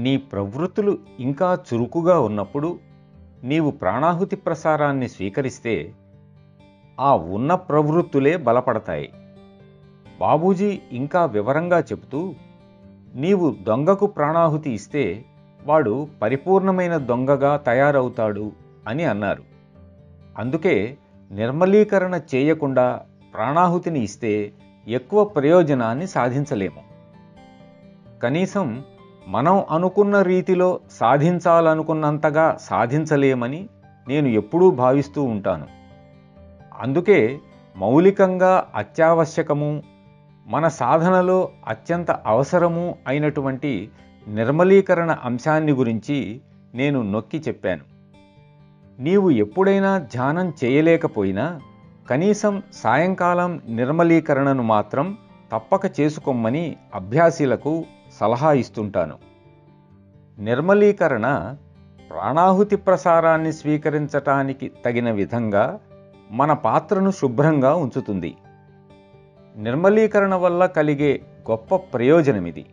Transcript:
నీ ప్రవృత్తులు ఇంకా చురుకుగా ఉన్నప్పుడు నీవు ప్రాణాహుతి ప్రసారాన్ని స్వీకరిస్తే ఆ ఉన్న ప్రవృత్తులే బలపడతాయి. బాబూజీ ఇంకా వివరంగా చెబుతూ, నీవు దొంగకు ప్రాణాహుతి ఇస్తే వాడు పరిపూర్ణమైన దొంగగా తయారవుతాడు అని అన్నారు. అందుకే నిర్మలీకరణ చేయకుండా ప్రాణాహుతిని ఇస్తే ఎక్కువ ప్రయోజనాన్ని సాధించలేము. కనీసం మనం అనుకున్న రీతిలో సాధించాలనుకున్నంతగా సాధించలేమని నేను ఎప్పుడూ భావిస్తూ ఉంటాను. అందుకే మౌలికంగా అత్యావశ్యకము, మన సాధనలో అత్యంత అవసరము అయినటువంటి నిర్మలీకరణ అంశాన్ని గురించి నేను నొక్కి చెప్పాను. నీవు ఎప్పుడైనా ధ్యానం చేయలేకపోయినా కనీసం సాయంకాలం నిర్మలీకరణను మాత్రం తప్పక చేసుకోమని అభ్యాసీలకు సలహా ఇస్తుంటాను. నిర్మలీకరణ ప్రాణాహుతి ప్రసారాన్ని స్వీకరించటానికి తగిన విధంగా మన పాత్రను శుభ్రంగా ఉంచుతుంది. నిర్మలీకరణ వల్ల కలిగే గొప్ప ప్రయోజనమిది.